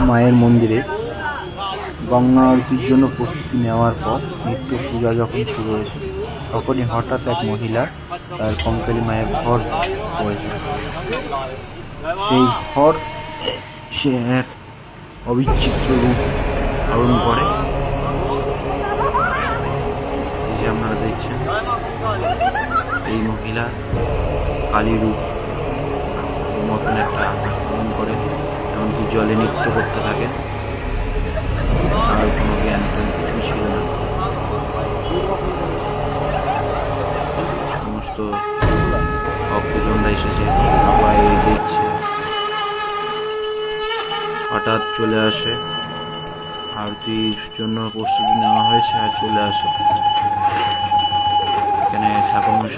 মায়ের মন্দিরে গঙ্গা আরতির জন্য প্রস্তুতি নেওয়ার পর নিত্য পূজা যখন শুরু হয়েছে, তখনই হঠাৎ এক মহিলা তার কঙ্কালী মায়ের ঘর করেছে। সেই ঘর সে এক অবিচিত্র রূপ ধারণ করে। এই যে আপনারা দেখছেন, এই মহিলা কালী রূপ মতন একটা আকার ধারণ করে, এমনকি জলে নৃত্য করতে থাকে। আর কোনো জ্ঞান কিছুই ছিল না। সমস্ত ভক্তজনরা এসেছে, সবাই দেখছে। হঠাৎ চলে আসে, আরতির জন্য প্রস্তুতি নেওয়া হয়েছে আর চলে আসে এখানে ঠাকুর।